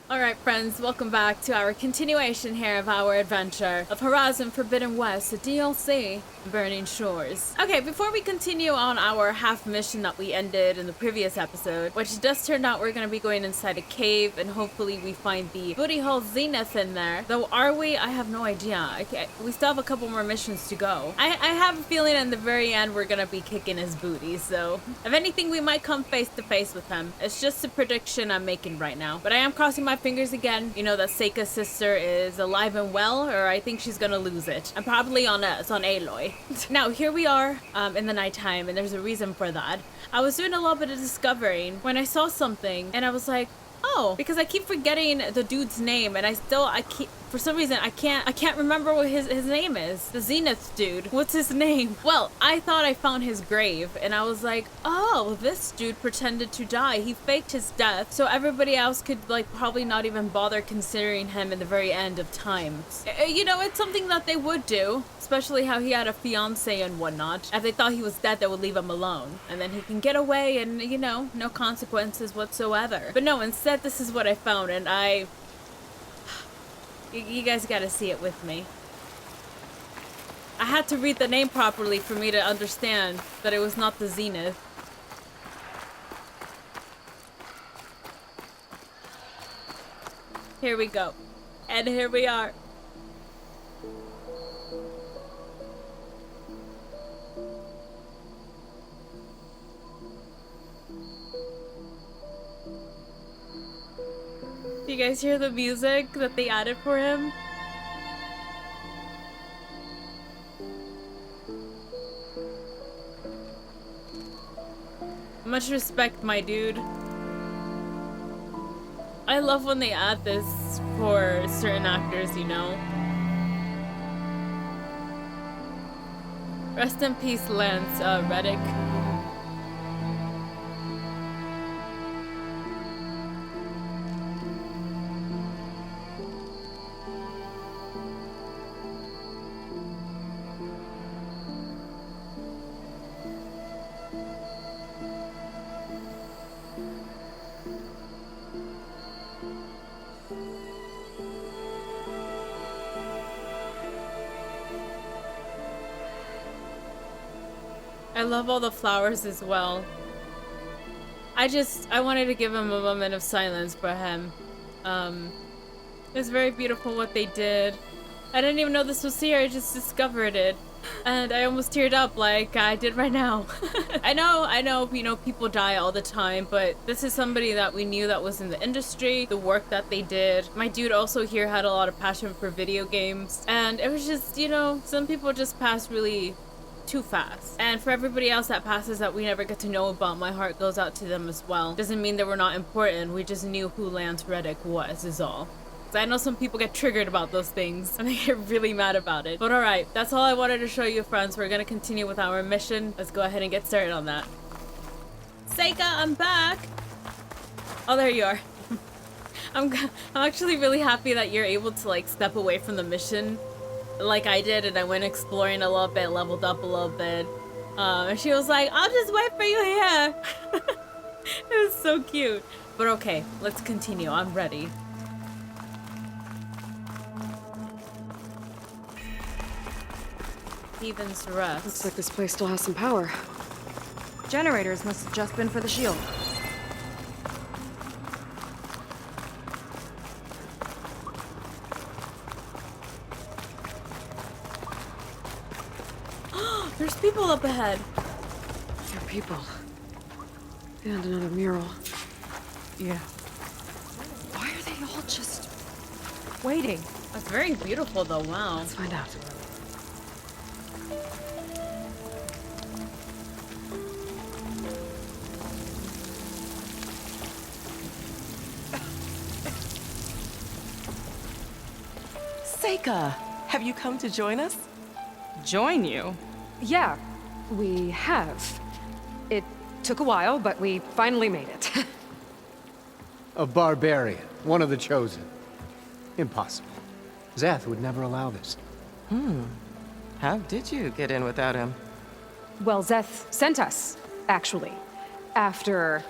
Alright friends, welcome back to our continuation here of our adventure of Horizon Forbidden West, the DLC, Burning Shores. Okay, before we continue on our half mission that we ended in the previous episode, which does turn out we're going to be going inside a cave and hopefully we find the booty hole Zenith in there. Though are we? I have no idea. Okay, we still have a couple more missions to go. I have a feeling in the very end we're going to be kicking his booty, so if anything we might come face to face with him. It's just a prediction I'm making right now. But I am crossing my fingers again, you know, that Seika's sister is alive and well, or I think she's gonna lose it. I'm probably on it's on Aloy. Now, here we are in the nighttime, and there's a reason for that. I was doing a little bit of discovering when I saw something, and I was like, oh, because I keep forgetting the dude's name, and I keep, for some reason, I can't remember what his name is. The Zenith dude. What's his name? Well, I thought I found his grave, and I was like, oh, this dude pretended to die. He faked his death, so everybody else could, like, probably not even bother considering him in the very end of time. You know, it's something that they would do, especially how he had a fiance and whatnot. If they thought he was dead, they would leave him alone, and then he can get away and, you know, no consequences whatsoever. But no, instead, this is what I found, and you guys gotta see it with me. I had to read the name properly for me to understand that it was not the Zenith. Here we go. And here we are. Do you guys hear the music that they added for him? Much respect, my dude. I love when they add this for certain actors, you know. Rest in peace, Lance Reddick. I love all the flowers as well. I wanted to give him a moment of silence for him. It's very beautiful what they did. I didn't even know this was here, I just discovered it. And I almost teared up like I did right now. I know, you know, people die all the time, but this is somebody that we knew that was in the industry, the work that they did. My dude also here had a lot of passion for video games. And it was just, you know, some people just pass really too fast. And for everybody else that passes that we never get to know about, my heart goes out to them as well. Doesn't mean they were not important, we just knew who Lance Reddick was, is all. I know some people get triggered about those things and they get really mad about it. But alright, that's all I wanted to show you, friends. We're gonna continue with our mission. Let's go ahead and get started on that. Seika, I'm back! Oh, there you are. I'm actually really happy that you're able to, like, step away from the mission like I did, and I went exploring a little bit, leveled up a little bit. And she was like, I'll just wait for you here. It was so cute. But okay, let's continue. I'm ready. Heathen's Rest. Looks like this place still has some power. Generators must have just been for the shield. There's people up ahead. There are people. And another mural. Yeah. Why are they all just Waiting. That's very beautiful though, wow. Let's find out. Seika, have you come to join us? Join you? Yeah, we have. It took a while, but we finally made it. A barbarian, one of the chosen. Impossible. Zeth would never allow this. How did you get in without him? Well, Zeth sent us, actually. After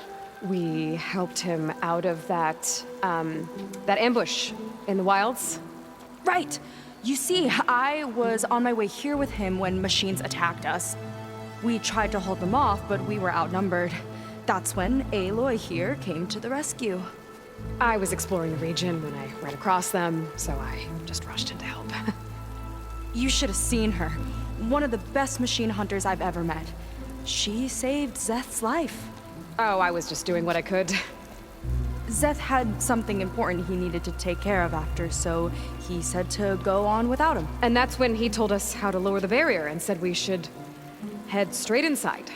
We helped him out of that ambush in the wilds. Right! You see, I was on my way here with him when machines attacked us. We tried to hold them off, but we were outnumbered. That's when Aloy here came to the rescue. I was exploring the region when I ran across them, so I just rushed in to help. You should have seen her. One of the best machine hunters I've ever met. She saved Zeth's life. Oh, I was just doing what I could. Zeth had something important he needed to take care of after, so he said to go on without him. And that's when he told us how to lower the barrier and said we should head straight inside.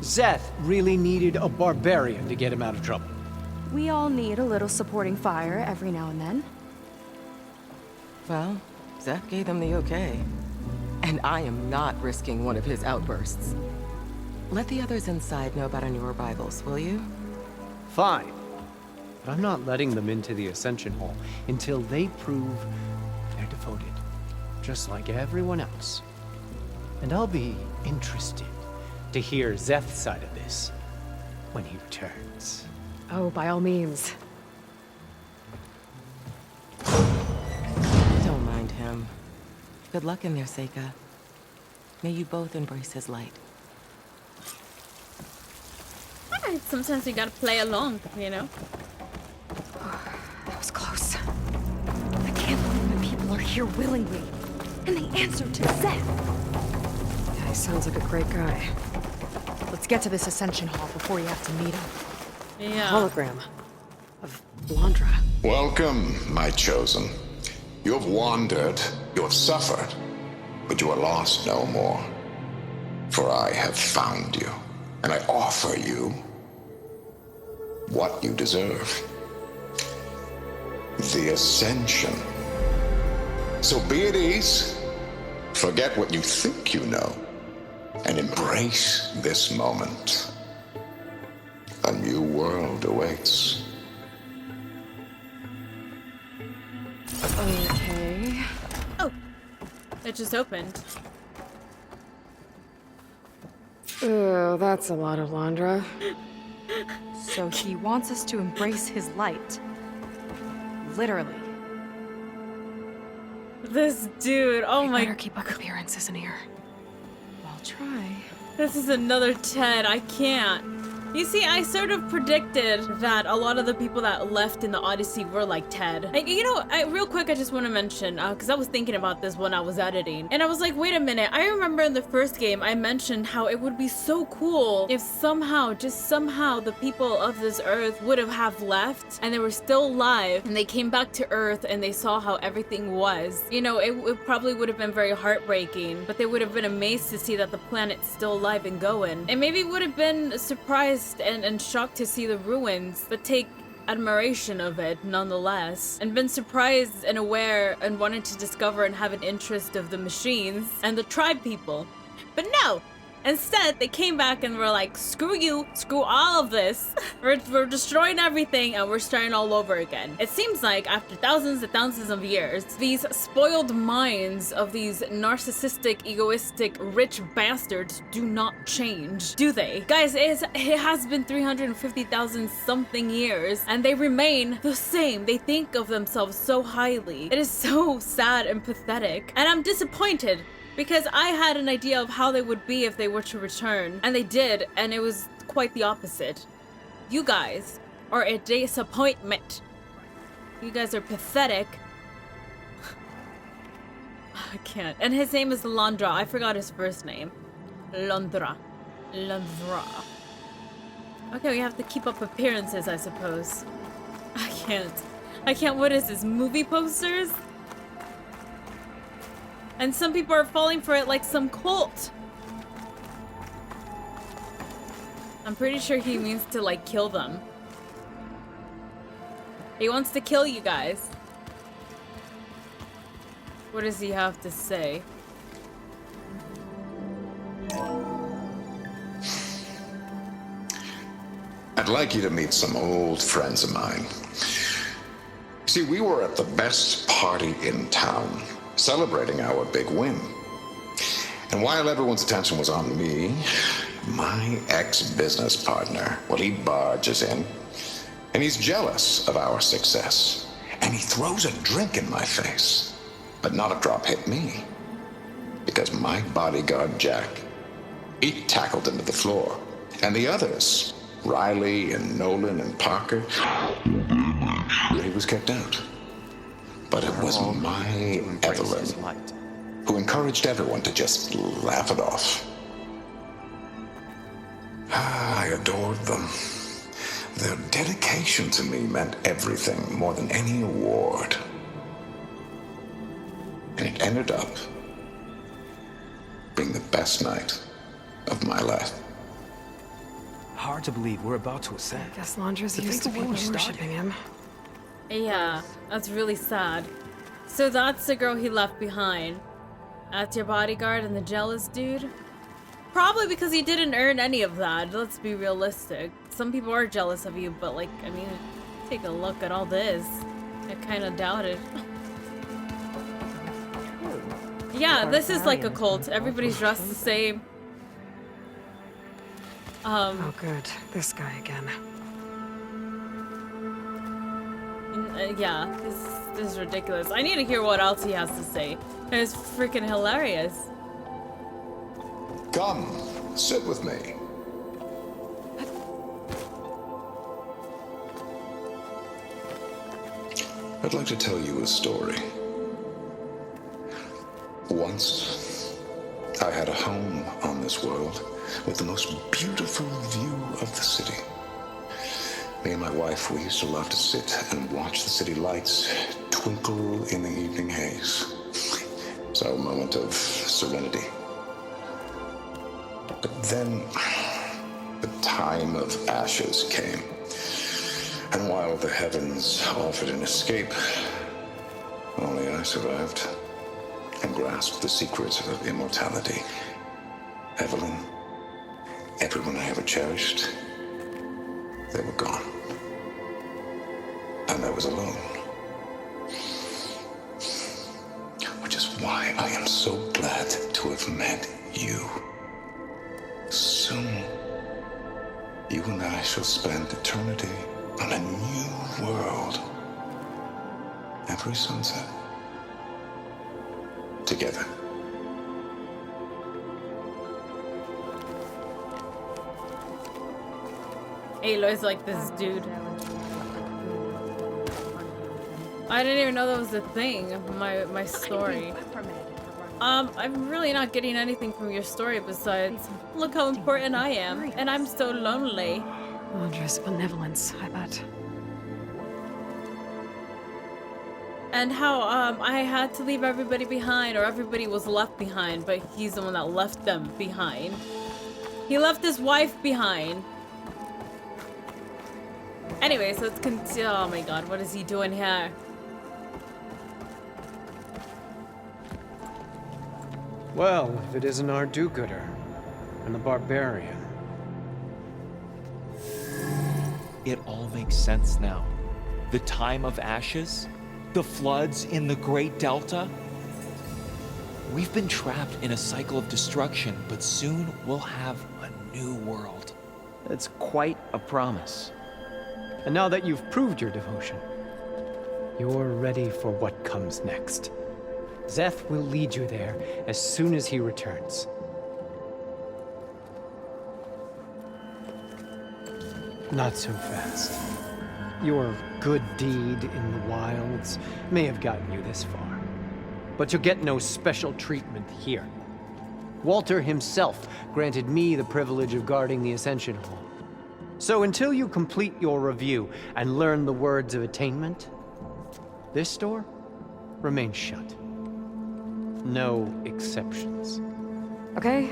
Zeth really needed a barbarian to get him out of trouble. We all need a little supporting fire every now and then. Well, Zeth gave them the okay. And I am not risking one of his outbursts. Let the others inside know about our new arrivals, will you? Fine. But I'm not letting them into the Ascension Hall until they prove they're devoted, just like everyone else. And I'll be interested to hear Zeth's side of this when he returns. Oh, by all means. Don't mind him. Good luck in there, Seika. May you both embrace his light. Alright, sometimes you gotta play along, you know? That was close. I can't believe the people are here willingly. And they answered to Zeth. Yeah, he sounds like a great guy. Let's get to this Ascension Hall before you have to meet him. Yeah. Hologram of Blandra. Welcome, my chosen. You have wandered, you have suffered, but you are lost no more. For I have found you, and I offer you what you deserve. The Ascension. So be at ease, forget what you think you know, and embrace this moment. A new world awaits. Okay. Oh, it just opened. Oh, that's a lot of Landra. So he wants us to embrace his light. Literally. This dude, oh We my, better keep up appearances in here. I'll try. this is another Ted. I can't. You see, I sort of predicted that a lot of the people that left in the Odyssey were like Ted. And, you know, real quick, I just want to mention, because I was thinking about this when I was editing, and I was like, wait a minute, I remember in the first game, I mentioned how it would be so cool if somehow, just somehow, the people of this Earth would have left, and they were still alive, and they came back to Earth, and they saw how everything was. You know, it probably would have been very heartbreaking, but they would have been amazed to see that the planet's still alive and going. And maybe would have been surprised and shocked to see the ruins, but take admiration of it nonetheless, and been surprised and aware and wanted to discover and have an interest of the machines and the tribe people. But no! Instead, they came back and were like, screw you, screw all of this. We're destroying everything and we're starting all over again. It seems like after thousands and thousands of years, these spoiled minds of these narcissistic, egoistic, rich bastards do not change, do they? Guys, it has been 350,000 something years and they remain the same. They think of themselves so highly. It is so sad and pathetic. And I'm disappointed, because I had an idea of how they would be if they were to return. And they did, and it was quite the opposite. You guys are a disappointment. You guys are pathetic. I can't. And his name is Landra. I forgot his first name. Landra. Okay, we have to keep up appearances, I suppose. I can't. What is this, movie posters? And some people are falling for it like some cult. I'm pretty sure he means to, like, kill them. He wants to kill you guys. What does he have to say? I'd like you to meet some old friends of mine. See, we were at the best party in town, celebrating our big win. And while everyone's attention was on me, My ex-business partner, well, he barges in, and he's jealous of our success. And he throws a drink in my face. But not a drop hit me. Because my bodyguard, Jack, he tackled him to the floor. And the others, Riley and Nolan and Parker, he was kept out. But it was my Evelyn who encouraged everyone to just laugh it off. I adored them. Their dedication to me meant everything, more than any award. And it ended up being the best night of my life. Hard to believe we're about to ascend. Guess Londra's To used to think of where people we started. worshipping him. Yeah, that's really sad. So that's the girl he left behind. That's your bodyguard and the jealous dude? Probably because he didn't earn any of that. Let's be realistic. Some people are jealous of you, but like, I mean, take a look at all this. I kind of doubt it. Yeah, this is like a cult. Everybody's dressed the same. Oh, good. This guy again. Yeah, this is ridiculous. I need to hear what else he has to say. It's freaking hilarious. Come, sit with me. I'd like to tell you a story. Once, I had a home on this world with the most beautiful view of the city. Me and my wife, we used to love to sit and watch the city lights twinkle in the evening haze. It's our moment of serenity. But then, the time of ashes came. And while the heavens offered an escape, only I survived and grasped the secrets of immortality. Evelyn, everyone I ever cherished, they were gone. And I was alone. Which is why I am so glad to have met you. Soon, you and I shall spend eternity on a new world. Every sunset. Together. Aloy's like this dude. I didn't even know that was a thing. My story. I'm really not getting anything from your story besides look how important I am, and I'm so lonely. Londra's benevolence, I bet. And how I had to leave everybody behind, or everybody was left behind, but he's the one that left them behind. He left his wife behind. Anyways, let's continue. Oh my god, what is he doing here? Well, if it isn't our do-gooder and the barbarian. It all makes sense now. The time of ashes, the floods in the Great Delta. We've been trapped in a cycle of destruction, but soon we'll have a new world. It's quite a promise. And now that you've proved your devotion, you're ready for what comes next. Zeth will lead you there as soon as he returns. Not so fast. Your good deed in the wilds may have gotten you this far, but you'll get no special treatment here. Walter himself granted me the privilege of guarding the Ascension Hall. So until you complete your review and learn the words of attainment, this door remains shut. No exceptions. Okay,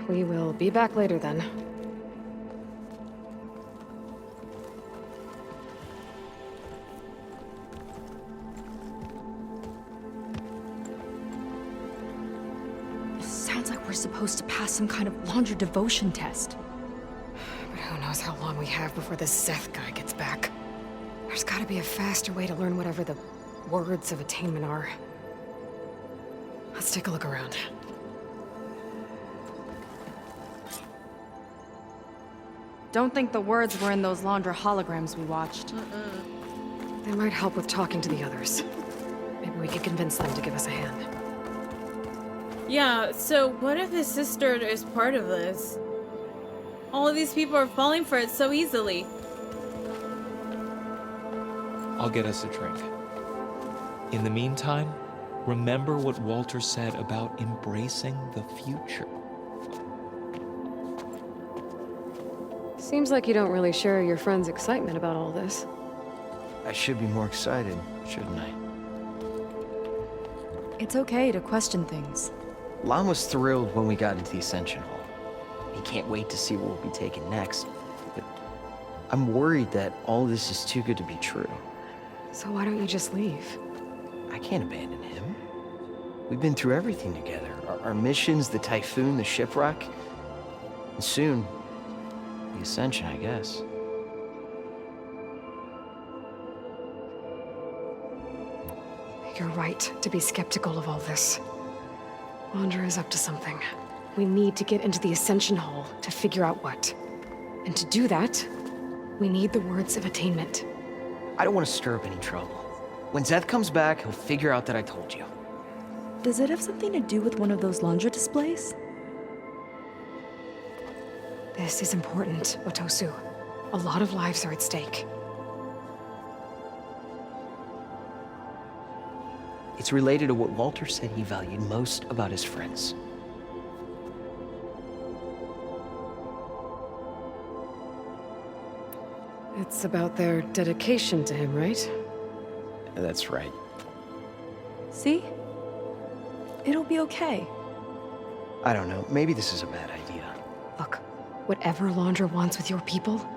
we will be back later then. Sounds like we're supposed to pass some kind of Laundra devotion test. But who knows how long we have before this Seth guy gets back. There's gotta be a faster way to learn whatever the words of attainment are. Let's take a look around. Don't think the words were in those Laundra holograms we watched. They might help with talking to the others. Maybe we could convince them to give us a hand. Yeah, so what if his sister is part of this? All of these people are falling for it so easily. I'll get us a drink. In the meantime, remember what Walter said about embracing the future. Seems like you don't really share your friend's excitement about all this. I should be more excited, shouldn't I? It's okay to question things. Lon was thrilled when we got into the Ascension Hall. He can't wait to see where we'll be taken next. But I'm worried that all this is too good to be true. So why don't you just leave? I can't abandon him. We've been through everything together. Our missions, the Typhoon, the shipwreck. And soon, the Ascension, I guess. You're right to be skeptical of all this. Laundra is up to something. We need to get into the Ascension Hall to figure out what. And to do that, we need the words of attainment. I don't want to stir up any trouble. When Zeth comes back, he'll figure out that I told you. Does it have something to do with one of those Laundra displays? This is important, Otosu. A lot of lives are at stake. It's related to what Walter said he valued most about his friends. It's about their dedication to him, right? That's right. See? It'll be okay. I don't know. Maybe this is a bad idea. Look, whatever Laundra wants with your people,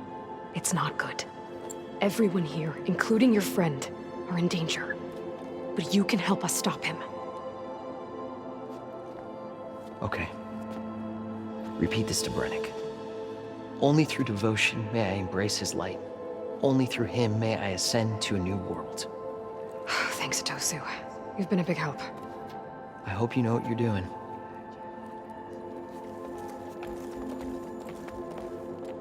it's not good. Everyone here, including your friend, are in danger. But you can help us stop him. Okay. Repeat this to Brennick. Only through devotion may I embrace his light. Only through him may I ascend to a new world. Thanks, Otosu. You've been a big help. I hope you know what you're doing.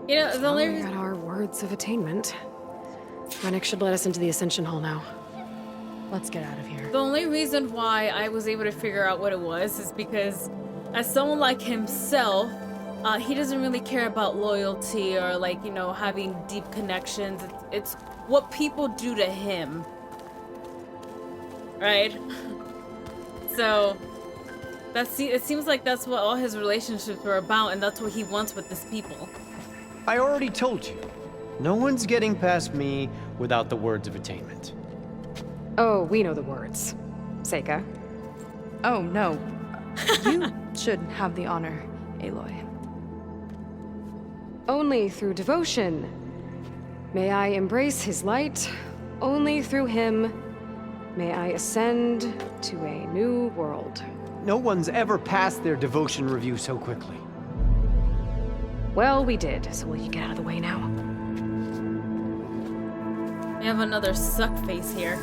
You know, the only We got our words of attainment. Brennick should let us into the Ascension Hall now. Let's get out of here. The only reason why I was able to figure out what it was is because as someone like himself, he doesn't really care about loyalty or like, you know, having deep connections. It's what people do to him. Right? So it seems like that's what all his relationships were about, and that's what he wants with his people. I already told you. No one's getting past me without the words of attainment. Oh, we know the words. Seika. Oh, no. You should have the honor, Aloy. Only through devotion may I embrace his light. Only through him may I ascend to a new world. No one's ever passed their devotion review so quickly. Well, we did, so will you get out of the way now? We have another suck face here.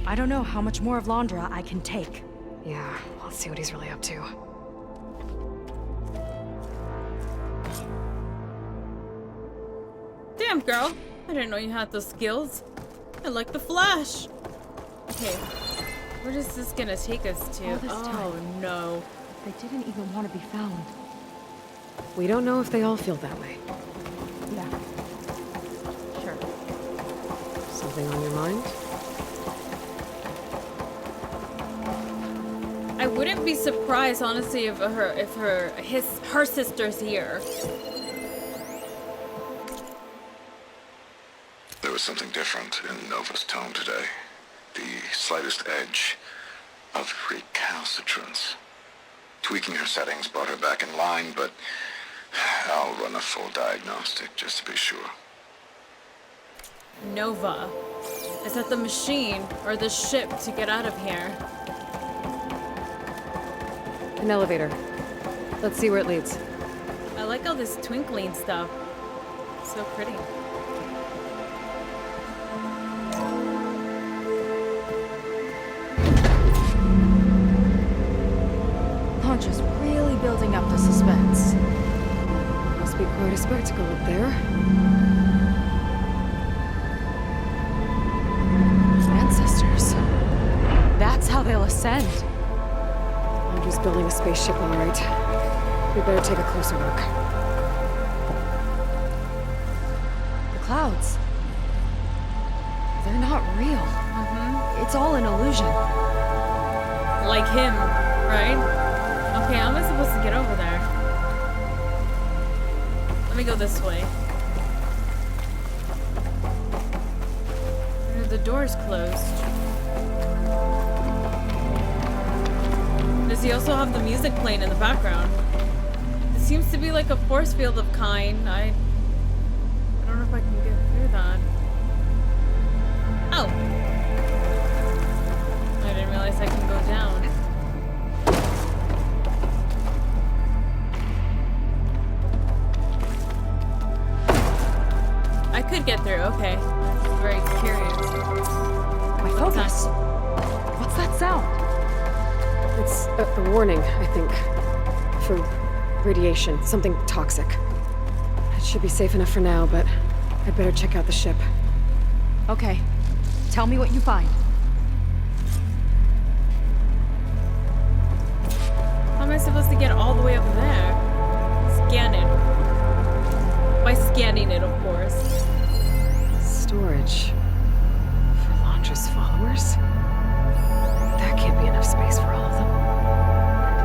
I don't know how much more of Laundra I can take. Yeah, let's see what he's really up to. Damn, girl. I didn't know you had those skills. I like the Flash. Okay. Where is this gonna take us to? All this Oh, time. no. They didn't even want to be found. We don't know if they all feel that way. Yeah. Sure. Something on your mind? I wouldn't be surprised, honestly, if her sister's here. There was something different in Nova's tone today. The slightest edge of recalcitrance. Tweaking her settings brought her back in line, but I'll run a full diagnostic just to be sure. Nova. Is that the machine or the ship to get out of here? An elevator. Let's see where it leads. I like all this twinkling stuff. So pretty. Laundra's really building up the suspense. Must be quite a spectacle up there. Ancestors. That's how they'll ascend. Andrew's building a spaceship, all right. We better take a closer look. The clouds. They're not real. It's all an illusion. Like him, right? Okay, how am I supposed to get over there? Let me go this way. The door's closed. Does he also have the music playing in the background? It seems to be like a force field of kind. I don't know if I can get through that. Oh. I didn't realize I can go down. I could get through, okay. Very curious. My focus. What's that sound? It's a warning, I think. For radiation, something toxic. It should be safe enough for now, but I'd better check out the ship. Okay. Tell me what you find. How am I supposed to get all the way over there? Scan it. By scanning it, of course. Storage. For Londra's followers? That can't be enough space for all of them.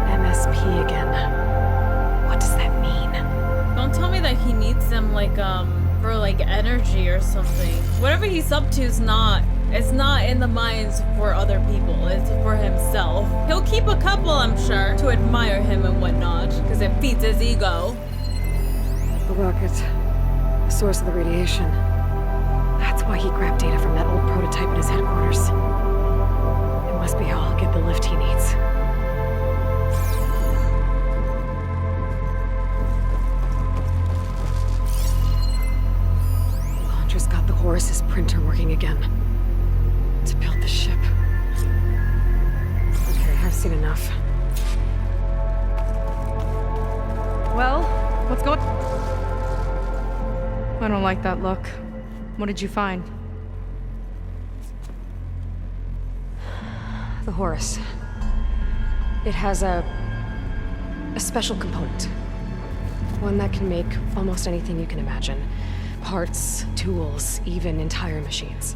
And MSP again. What does that mean? Don't tell me that he needs them, like, for, like, energy or something. Whatever he's up to is not... It's not in the minds for other people. It's for himself. He'll keep a couple, I'm sure, to admire him and whatnot, because it feeds his ego. The rocket. The source of the radiation. That's why he grabbed data from that old prototype at his headquarters. It must be how I'll get the lift he needs. Londra's got the Horus's printer working again. To build the ship. Okay, I've seen enough. Well, what's going... I don't like that look. What did you find? The Horus. It has a special component. One that can make almost anything you can imagine. Parts, tools, even entire machines.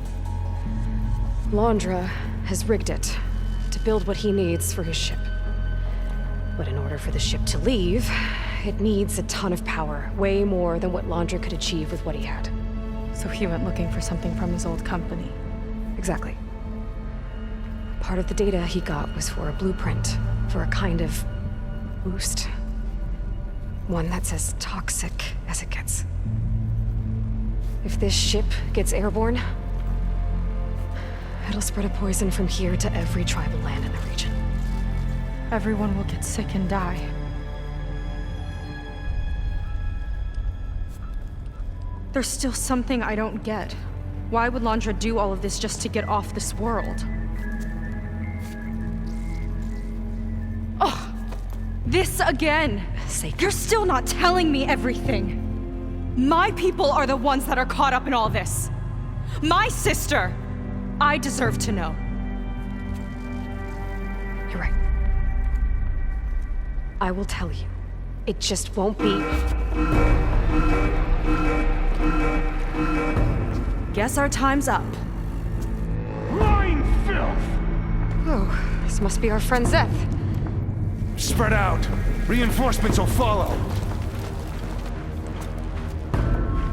Londra has rigged it to build what he needs for his ship. But in order for the ship to leave, it needs a ton of power, way more than what Londra could achieve with what he had. So he went looking for something from his old company. Exactly. Part of the data he got was for a blueprint, for a kind of boost. One that's as toxic as it gets. If this ship gets airborne, it'll spread a poison from here to every tribal land in the region. Everyone will get sick and die. There's still something I don't get. Why would Londra do all of this just to get off this world? Oh, this again! You're still not telling me everything. My people are the ones that are caught up in all this. My sister! I deserve to know. You're right. I will tell you. It just won't be... Guess our time's up. Lying filth! Oh, this must be our friend Zeth. Spread out. Reinforcements will follow.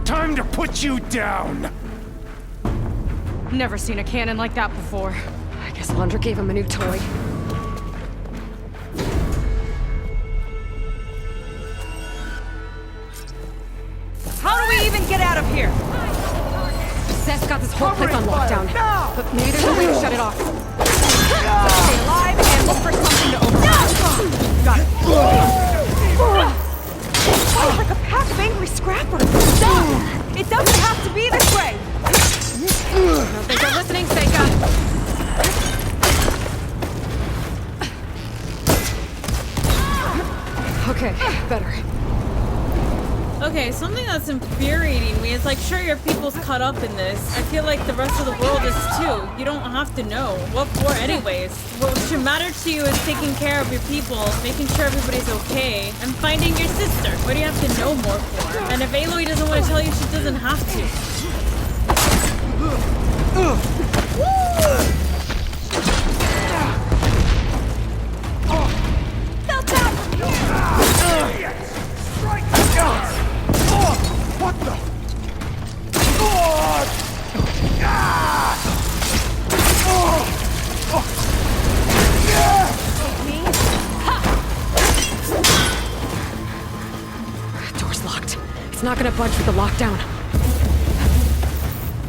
Time to put you down! Never seen a cannon like that before. I guess Londra gave him a new toy. How do we even get out of here? Zeth's got this whole place on lockdown. But maybe there's a way to shut it off. Stay alive and look for something to open. Got it. Sounds like a pack of angry scrappers. Stop! It doesn't have to be this way. I don't think they're listening, Seika. Okay, something that's infuriating me is like, sure, your people's caught up in this. I feel like the rest of the world is too. You don't have to know. What for anyways? What should matter to you is taking care of your people, making sure everybody's okay, and finding your sister. What do you have to know more for? And if Aloy doesn't want to tell you, she doesn't have to. What the? Door's locked. It's not gonna budge with the lockdown.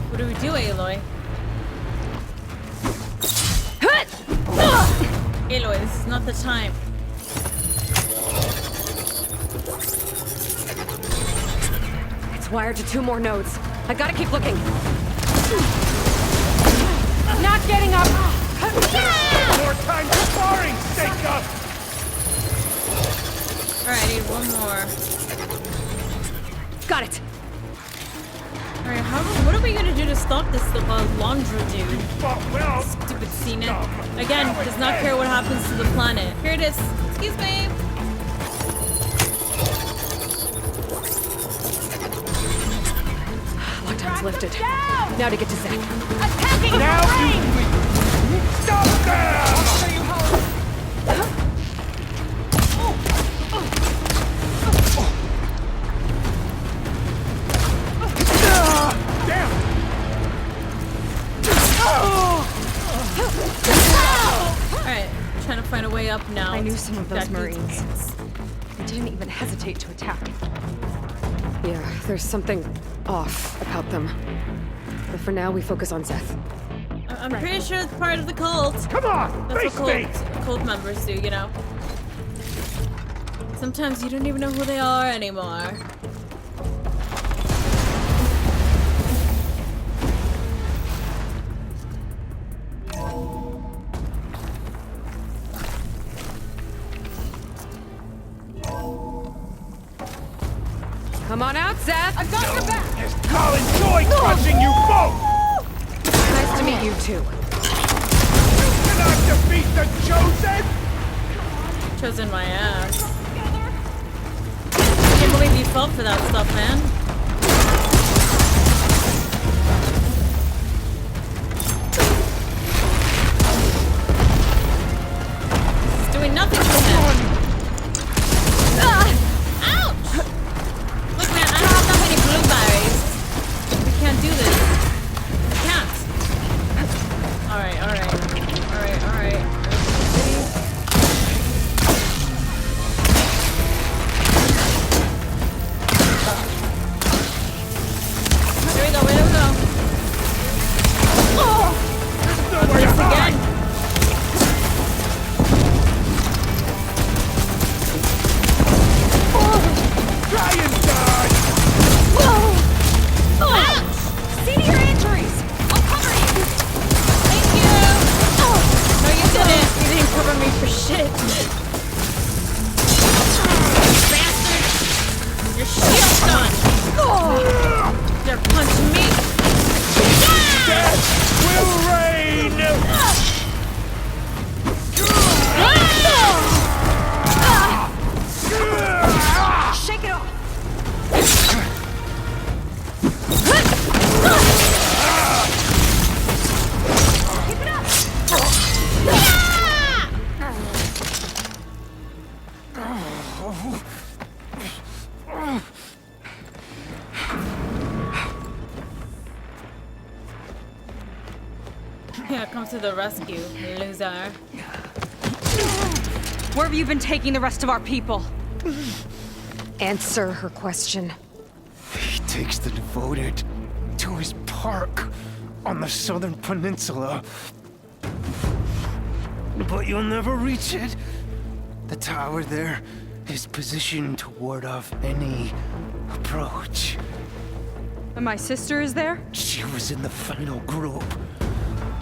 What do we do, Aloy? Aloy, this is not the time. It's wired to 2 more nodes. I gotta keep looking. Not getting up! More time for sparring, Seika! Alright, I need one more. Got it! Alright, what are we gonna do to stop this laundry dude? Well, Stupid Cena. Again, does not care what happens to the planet. Here it is. Excuse me. Lockdown's lifted. Now to get to Zach. Attacking now the you brain! stop there! Damn! Alright, trying to find a way up now. I knew some of those That dude's Marines. pants. They didn't even hesitate to attack. Yeah, there's something off about them. But for now, we focus on Zeth. I'm pretty sure it's part of the cult. Come on! That's Face what cult members do, you know? Sometimes you don't even know who they are anymore. Come on out, Zeth! I've got your back! Is Colin Joy crushing you both? Nice to meet you, too. You cannot defeat the Chosen! Chosen my ass. I can't believe you fell for that stuff, man. It's doing nothing to him. Ouch! Look, man, I don't have that many blueberries. We can't do this. We can't. Alright, alright. Alright, alright. There we go, there we go. Oh! Once again. Try and dodge! See to your injuries! I'll cover you! Thank you! No, you didn't. You didn't cover me for shit. Bastard! Your shield's done! They're punching me! Death will reign! Shake it off! Keep it up! Yeah, come to the rescue, loser. Where have you been taking the rest of our people? Answer her question. He takes the devoted to his park on the southern peninsula. But you'll never reach it. The tower there is positioned to ward off any approach. And my sister is there? She was in the final group.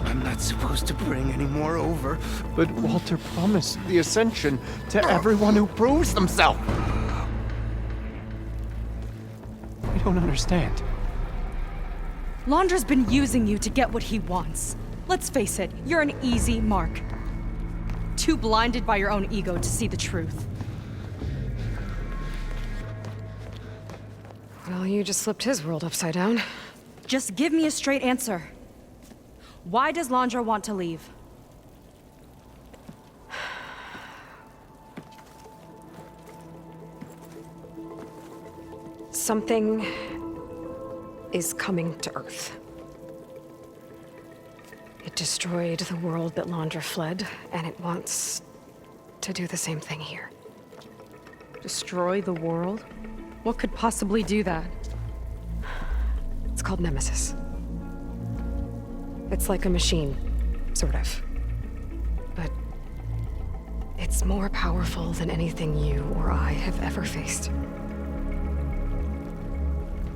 I'm not supposed to bring any more over. But Walter promised the Ascension to everyone who proves themselves. don't understand. Londra's been using you to get what he wants. Let's face it, you're an easy mark. Too blinded by your own ego to see the truth. Well, you just flipped his world upside down. Just give me a straight answer. Why does Londra want to leave? Something is coming to Earth. It destroyed the world that Londra fled, and it wants to do the same thing here. Destroy the world? What could possibly do that? It's called Nemesis. It's like a machine, sort of. But it's more powerful than anything you or I have ever faced.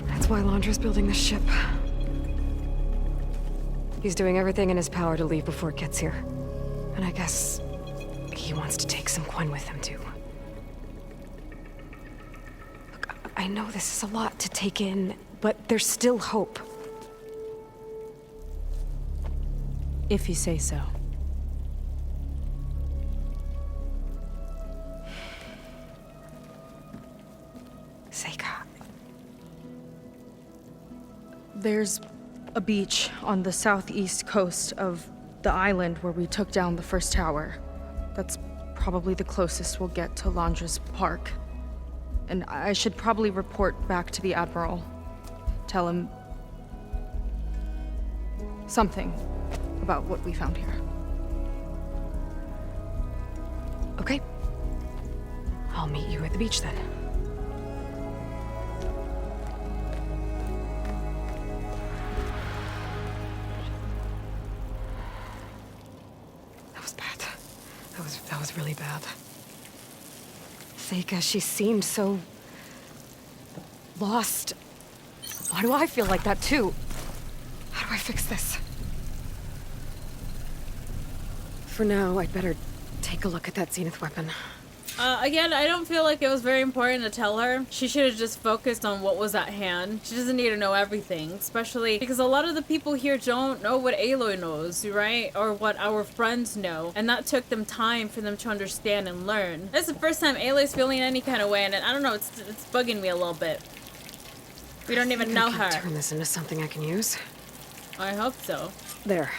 That's why Londra's building this ship. He's doing everything in his power to leave before it gets here. And I guess he wants to take some Quen with him, too. Look, I know this is a lot to take in, but there's still hope. If you say so. Seika. There's a beach on the southeast coast of the island where we took down the first tower. That's probably the closest we'll get to Londra's park. And I should probably report back to the Admiral. Tell him something about what we found here. Okay. I'll meet you at the beach then. That was bad. That was really bad. Seika, she seemed so lost. Why do I feel like that too? How do I fix this? For now, I'd better take a look at that Zenith weapon. Again, I don't feel like it was very important to tell her. She should have just focused on what was at hand. She doesn't need to know everything, especially because a lot of the people here don't know what Aloy knows, right? Or what our friends know. And that took them time for them to understand and learn. This is the first time Aloy's feeling any kind of way, and I don't know, it's bugging me a little bit. We don't even know her. Turn this into something I can use. I hope so. There.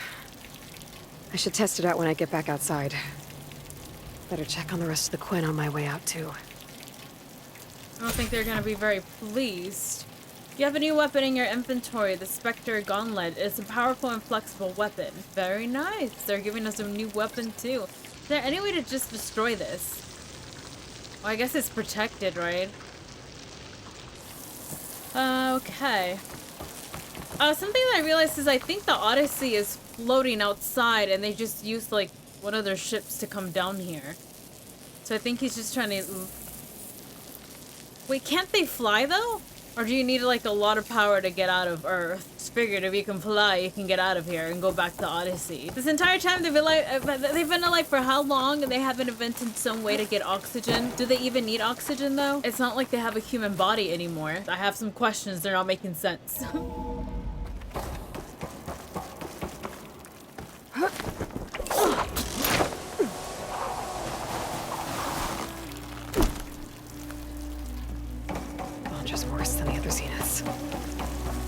I should test it out when I get back outside. Better check on the rest of the Quen on my way out, too. I don't think they're gonna be very pleased. You have a new weapon in your inventory, the Spectre Gauntlet. It's a powerful and flexible weapon. Very nice. They're giving us a new weapon, too. Is there any way to just destroy this? Well, I guess it's protected, right? Okay. Something that I realized is I think the Odyssey is floating outside and they just used, like, one of their ships to come down here. So I think he's just trying to... Wait, can't they fly, though? Or do you need, like, a lot of power to get out of Earth? Just figured if you can fly, you can get out of here and go back to Odyssey. This entire time, they've been alive for how long? And they haven't invented some way to get oxygen? Do they even need oxygen, though? It's not like they have a human body anymore. I have some questions. They're not making sense. Just worse than the other Zeniths.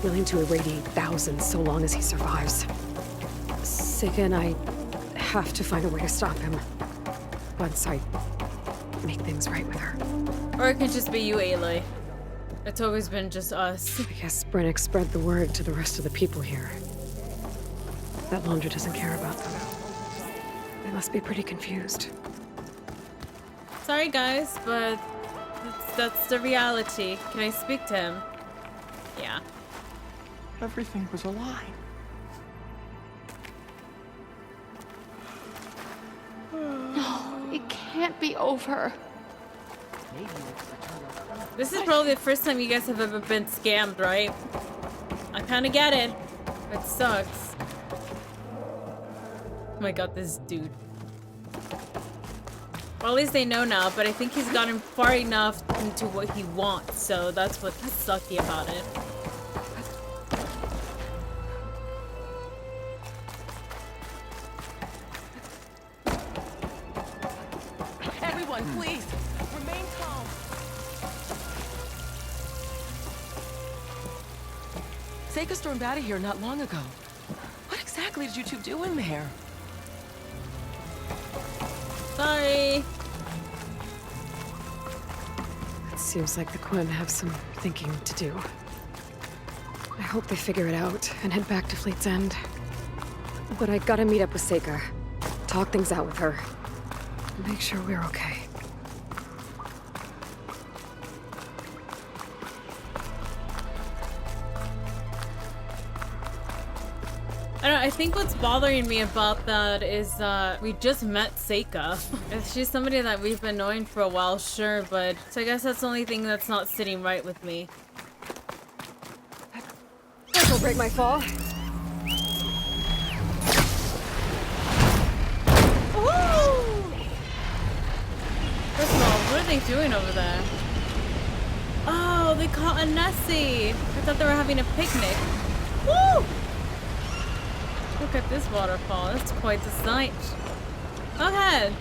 Willing to irradiate thousands so long as he survives. Seika and I have to find a way to stop him. Once I make things right with her. Or it could just be you, Aloy. It's always been just us. I guess Brennick spread the word to the rest of the people here. That Londra doesn't care about them. They must be pretty confused. Sorry, guys, but that's the reality. Can I speak to him? Yeah. Everything was a lie. No, it can't be over. This is probably the first time you guys have ever been scammed, right? I kind of get it. It sucks. Oh my god, this dude. Well, at least they know now, but I think he's gotten far enough into what he wants, so that's what's sucky about it. Everyone, please, remain calm. Seika stormed out of here not long ago. What exactly did you two do in there? Sorry. It seems like the Quinn have some thinking to do. I hope they figure it out and head back to Fleet's End. But I gotta meet up with Seika. Talk things out with her. Make sure we're okay. I think what's bothering me about that is we just met Seika. If she's somebody that we've been knowing for a while, sure, but so I guess that's the only thing that's not sitting right with me. This will break my fall. Woo! First of all, what are they doing over there? Oh, they caught a Nessie. I thought they were having a picnic. Woo! Look at this waterfall. That's quite the sight. Okay.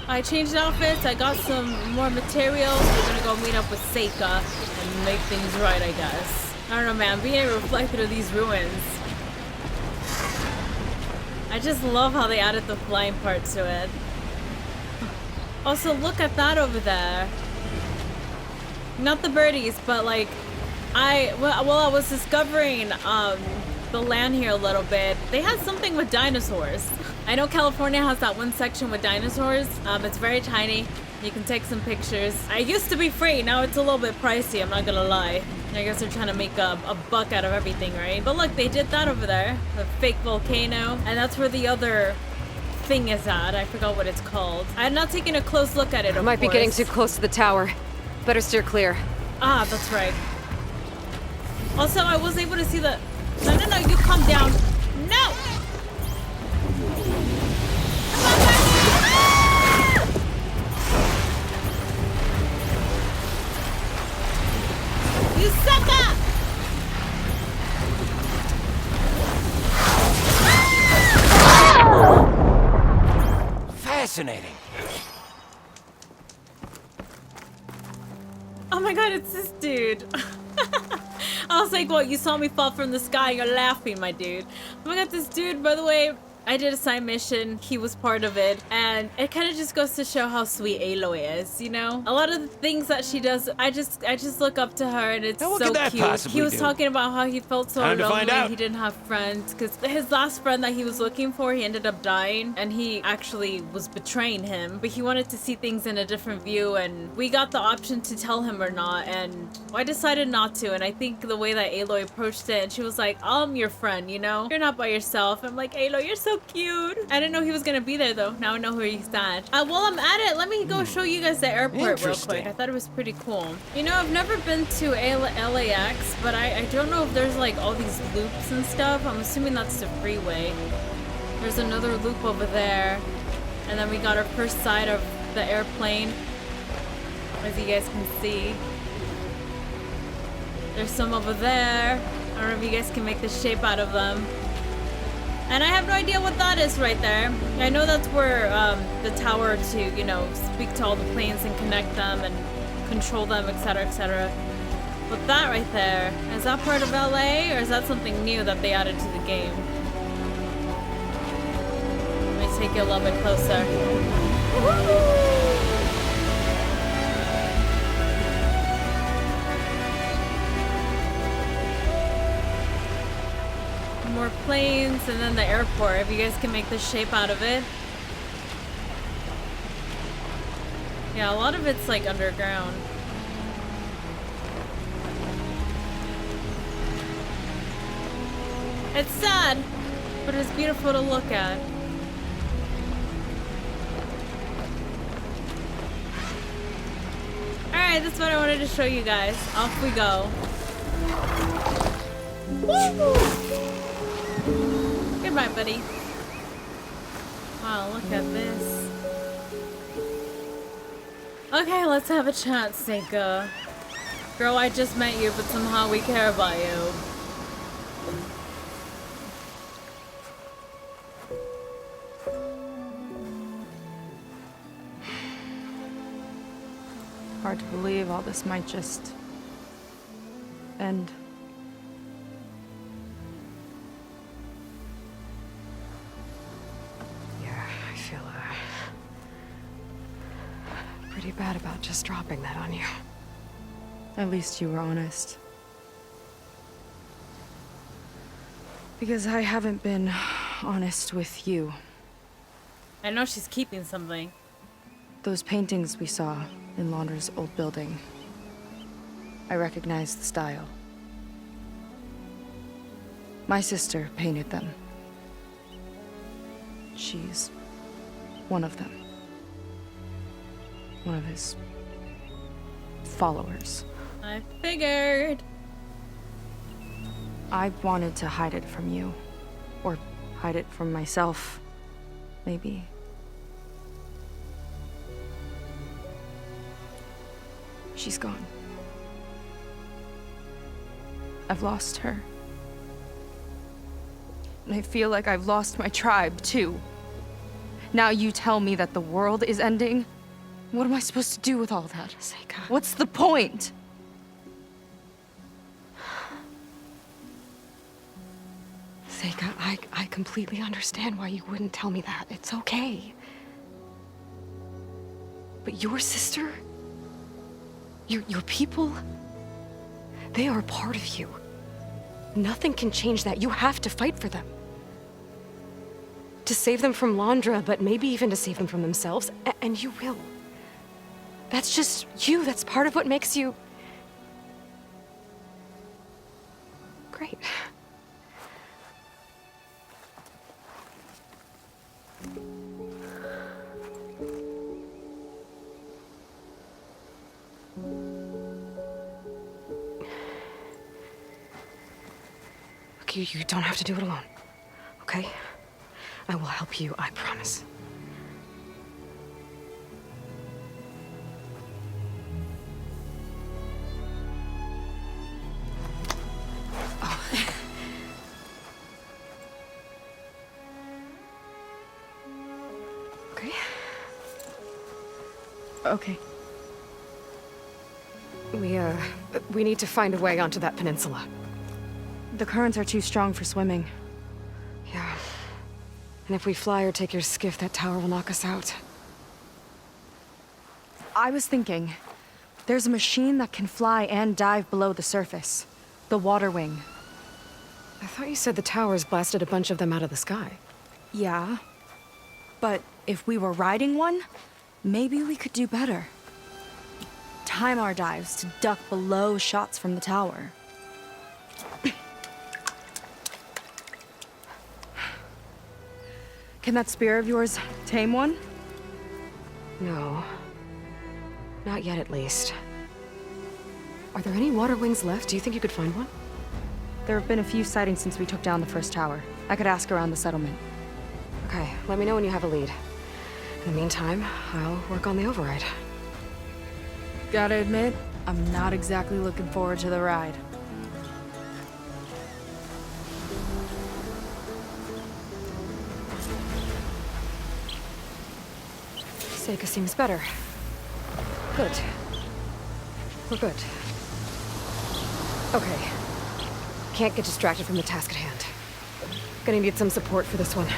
I changed outfits. I got some more materials. We're gonna go meet up with Seika and make things right, I guess. I don't know, man. Being a reflector of these ruins. I just love how they added the flying part to it. Also, look at that over there. Not the birdies, but like, I was discovering the land here a little bit. They had something with dinosaurs. I know California has that one section with dinosaurs. It's very tiny. You can take some pictures. It used to be free, now it's a little bit pricey, I'm not gonna lie. I guess they're trying to make a buck out of everything, right? But look, they did that over there. The fake volcano. And that's where the other thing is at. I forgot what it's called. I had not taken a close look at it, of Might be course. getting too close to the tower. Better steer clear. Ah, that's right. Also, I was able to see the... No, you calm down. No! You sucker! Fascinating. Oh my god, it's this dude. I was like, what, you saw me fall from the sky, you're laughing, my dude. Oh my god, this dude, by the way, I did a side mission, he was part of it, and it kind of just goes to show how sweet Aloy is, you know? A lot of the things that she does, I just look up to her, and it's Now, what so could that cute. possibly He was do? talking about how he felt so Time to find lonely, out. he didn't have friends, because his last friend that he was looking for, he ended up dying, and he actually was betraying him, but he wanted to see things in a different view, and we got the option to tell him or not, and I decided not to, and I think the way that Aloy approached it, and she was like, I'm your friend, you know? You're not by yourself. I'm like, Aloy, you're so cute. I didn't know he was gonna be there though. Now I know where he's at. While I'm at it, let me go show you guys the airport real quick. I thought it was pretty cool. You know, I've never been to LAX, but I don't know if there's like all these loops and stuff. I'm assuming that's the freeway. There's another loop over there. And then we got our first side of the airplane, as you guys can see. There's some over there. I don't know if you guys can make the shape out of them. And I have no idea what that is right there. I know that's where the tower to, you know, speak to all the planes and connect them and control them, etc., etc. But that right there, is that part of LA or is that something new that they added to the game? Let me take it a little bit closer. Woo-hoo! More planes and then the airport, if you guys can make the shape out of it. Yeah, a lot of it's like underground. It's sad, but it's beautiful to look at. Alright, that's what I wanted to show you guys. Off we go. Woo! Goodbye, buddy. Wow, look at this. Okay, let's have a chat, Seika. Girl, I just met you, but somehow we care about you. Hard to believe all this might just end. Yeah, I feel pretty bad about just dropping that on you. At least you were honest. Because I haven't been honest with you. I know she's keeping something. Those paintings we saw in Laundra's old building. I recognize the style. My sister painted them. She's one of them. One of his followers. I figured. I wanted to hide it from you. Or hide it from myself, maybe. She's gone. I've lost her. And I feel like I've lost my tribe, too. Now you tell me that the world is ending? What am I supposed to do with all that? Seika. What's the point? Seika, I completely understand why you wouldn't tell me that. It's okay. But your sister? Your people? They are a part of you. Nothing can change that. You have to fight for them. To save them from Laundra, but maybe even to save them from themselves. And you will. That's just you. That's part of what makes you... great. Look, you don't have to do it alone, okay? I will help you, I promise. Oh. Okay. Okay. We need to find a way onto that peninsula. The currents are too strong for swimming. Yeah. And if we fly or take your skiff, that tower will knock us out. I was thinking, there's a machine that can fly and dive below the surface. The Water Wing. I thought you said the towers blasted a bunch of them out of the sky. Yeah. But if we were riding one, maybe we could do better. Time our dives to duck below shots from the tower. Can that spear of yours tame one? No. Not yet, at least. Are there any water wings left? Do you think you could find one? There have been a few sightings since we took down the first tower. I could ask around the settlement. Okay, let me know when you have a lead. In the meantime, I'll work on the override. Gotta admit, I'm not exactly looking forward to the ride. Seika seems better. Good. We're good. Okay. Can't get distracted from the task at hand. Gonna need some support for this one.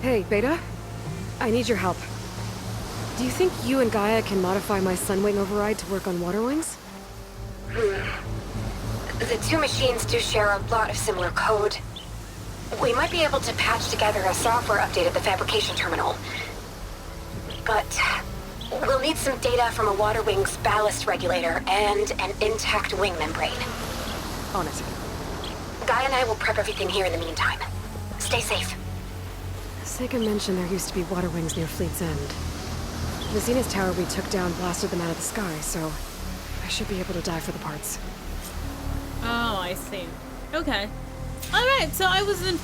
Hey, Beta? I need your help. Do you think you and Gaia can modify my Sunwing override to work on water wings? The two machines do share a lot of similar code. We might be able to patch together a software update at the fabrication terminal. But we'll need some data from a water wing's ballast regulator and an intact wing membrane. On it. Guy and I will prep everything here in the meantime. Stay safe. Seika mentioned there used to be water wings near Fleet's End. The Zenith Tower we took down blasted them out of the sky, so I should be able to dive for the parts. Oh, I see. Okay. Alright, so I wasn't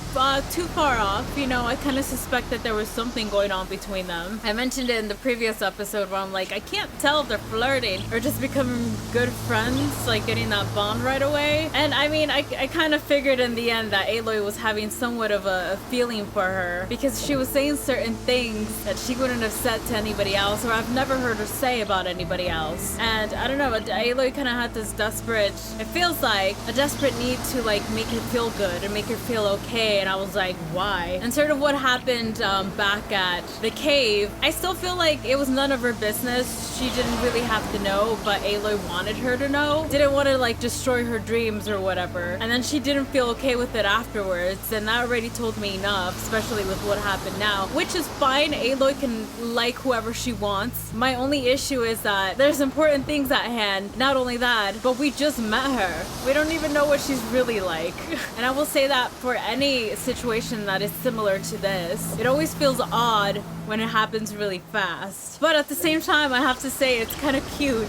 too far off. You know, I kind of suspect that there was something going on between them. I mentioned it in the previous episode where I'm like, I can't tell if they're flirting or just becoming good friends, like getting that bond right away. And I mean, I kind of figured in the end that Aloy was having somewhat of a feeling for her because she was saying certain things that she wouldn't have said to anybody else, or I've never heard her say about anybody else. And I don't know, but Aloy kind of had this desperate, it feels like a desperate need to like make her feel good and make her feel okay. And I was like, why? And sort of what happened back at the cave, I still feel like it was none of her business. She didn't really have to know, but Aloy wanted her to know. Didn't want to like destroy her dreams or whatever. And then she didn't feel okay with it afterwards, and that already told me enough, especially with what happened now, which is fine. Aloy can like whoever she wants. My only issue is that there's important things at hand. Not only that, but we just met her. We don't even know what she's really like. And I will say that for any situation that is similar to this, it always feels odd when it happens really fast. But at the same time, I have to say it's kind of cute.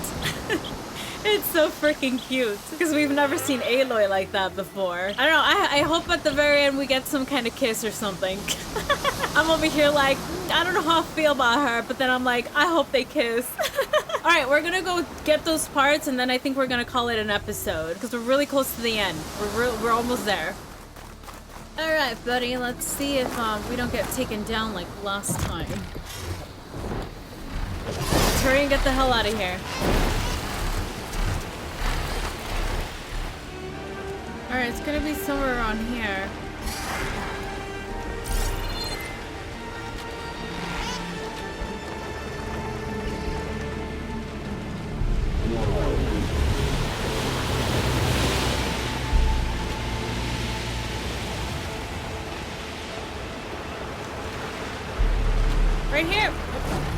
It's so freaking cute because we've never seen Aloy like that before. I don't know. I hope at the very end we get some kind of kiss or something. I'm over here like, I don't know how I feel about her, but then I'm like, I hope they kiss. All right, we're gonna go get those parts, and then I think we're gonna call it an episode because we're really close to the end. We're almost there. All right, buddy. Let's see if we don't get taken down like last time. Let's hurry and get the hell out of here. Alright, it's gonna be somewhere around here. Right here!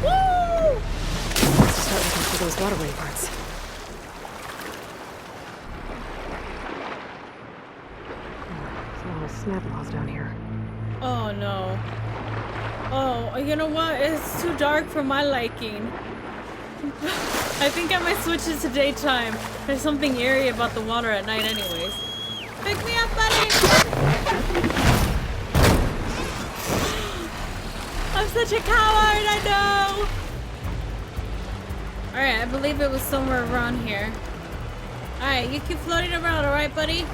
Woo! Let's start looking for those waterway parts. Snap laws down here. Oh no. Oh, you know what? It's too dark for my liking. I think I might switch it to daytime. There's something eerie about the water at night anyways. Pick me up, buddy! I'm such a coward, I know! Alright, I believe it was somewhere around here. Alright, you keep floating around, alright, buddy?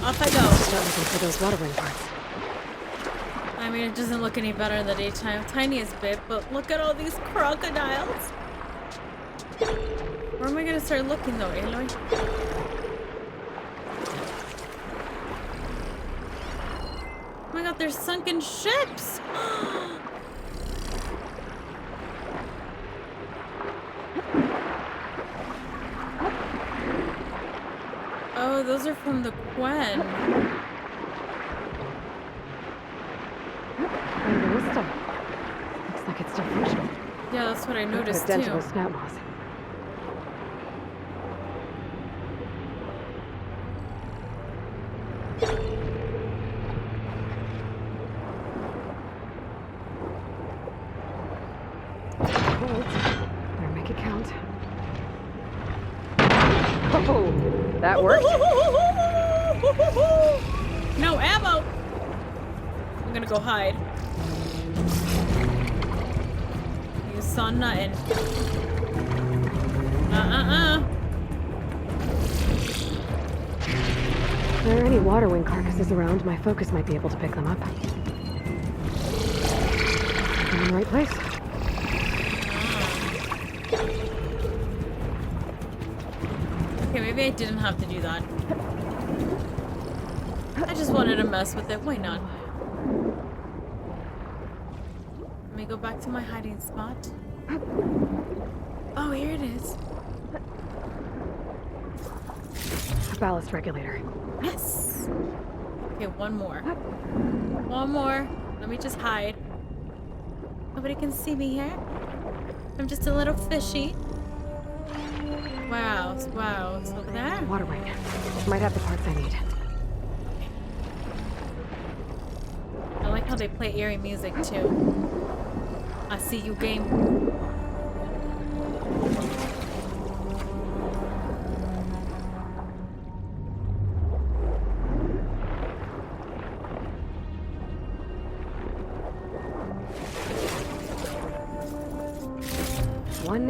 Off I go. Start looking for those watering parts. I mean, it doesn't look any better in the daytime. Tiniest bit, but look at all these crocodiles. Where am I gonna start looking though, Aloy? Oh my god, there's sunken ships! Oh, those are from the Quen. And there is stuff. Looks like it's still functional. Yeah, that's what I noticed too. Adventurous snap moss. Better make it count. Oh, that worked. No ammo. I'm gonna go hide. You saw nothing. If there are any water wing carcasses around, my focus might be able to pick them up. I'm in the right place. Okay, maybe I didn't have to do that. I just wanted to mess with it. Why not? Let me go back to my hiding spot. Oh, here it is. A ballast regulator. Yes! Okay, one more. One more. Let me just hide. Nobody can see me here. I'm just a little fishy. Wow, wow, it's over there. Water wing. Might have the parts I need. I like how they play eerie music too. I see you, game.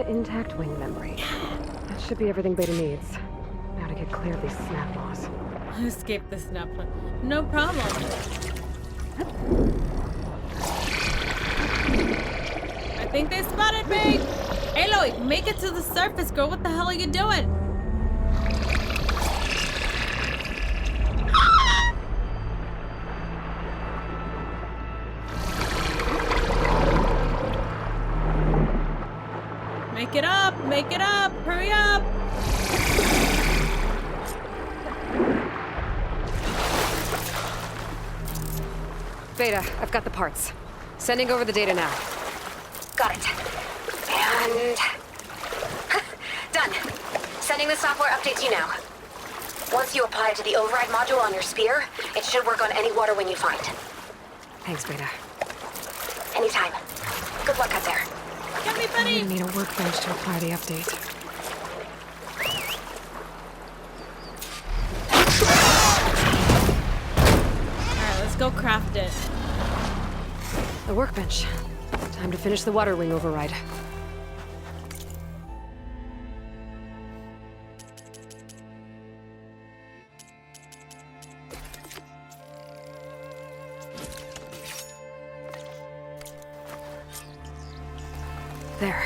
intact wing memory. That should be everything Beta needs. Now to get clear of these snap laws. Escape the snap. No problem. I think they spotted me. Aloy, make it to the surface, girl. What the hell are you doing? Make it up! Make it up! Hurry up! Beta, I've got the parts. Sending over the data now. Got it. And... done. Sending the software update to you now. Once you apply it to the override module on your spear, it should work on any water wing you find. Thanks, Beta. Anytime. Good luck out there. Get me, buddy! I need a workbench to apply the update. Alright, let's go craft it. The workbench. Time to finish the water wing override. There.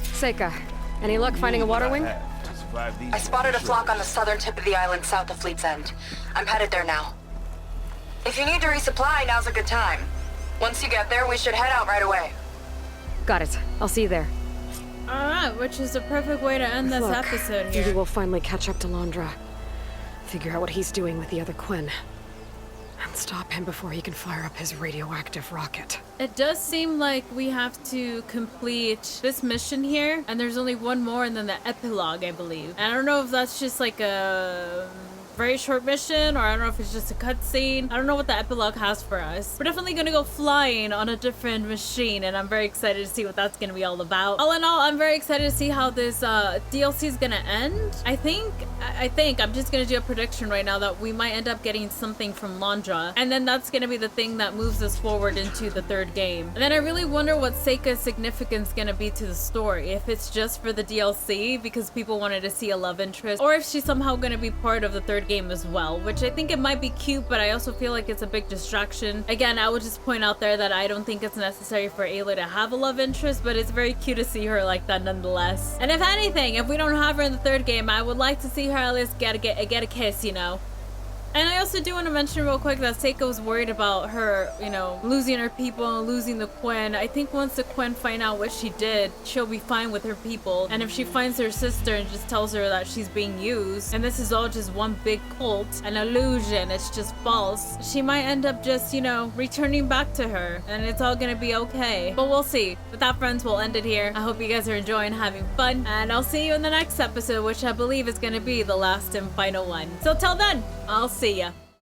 Seika, any luck finding a water wing? I spotted a flock on the southern tip of the island south of Fleet's End. I'm headed there now. If you need to resupply, now's a good time. Once you get there, we should head out right away. Got it. I'll see you there. Alright, which is the perfect way to end this Look, episode here. maybe we'll finally catch up to Londra. Figure out what he's doing with the other Quinn. And stop him before he can fire up his radioactive rocket. It does seem like we have to complete this mission here, and there's only one more and then the epilogue, I believe. And I don't know if that's just like a very short mission, or I don't know if it's just a cutscene. I don't know what the epilogue has for us. We're definitely gonna go flying on a different machine, and I'm very excited to see what that's gonna be all about. All in all, I'm very excited to see how this DLC is gonna end. I think I'm just gonna do a prediction right now that we might end up getting something from Londra, and then that's gonna be the thing that moves us forward into the third game. And then I really wonder what Seika's significance gonna be to the story. If it's just for the DLC because people wanted to see a love interest, or if she's somehow gonna be part of the third game as well, which I think it might be cute, but I also feel like it's a big distraction. Again, I would just point out there that I don't think it's necessary for Ayla to have a love interest, but it's very cute to see her like that nonetheless. And if anything, if we don't have her in the third game, I would like to see her at least get a kiss, you know. And I also do want to mention real quick that Seika was worried about her, you know, losing her people and losing the Quinn. I think once the Quinn find out what she did, she'll be fine with her people. And if she finds her sister and just tells her that she's being used, and this is all just one big cult, an illusion, it's just false, she might end up just, you know, returning back to her. And it's all gonna be okay. But we'll see. With that, friends, we'll end it here. I hope you guys are enjoying having fun. And I'll see you in the next episode, which I believe is gonna be the last and final one. So till then, I'll see ya.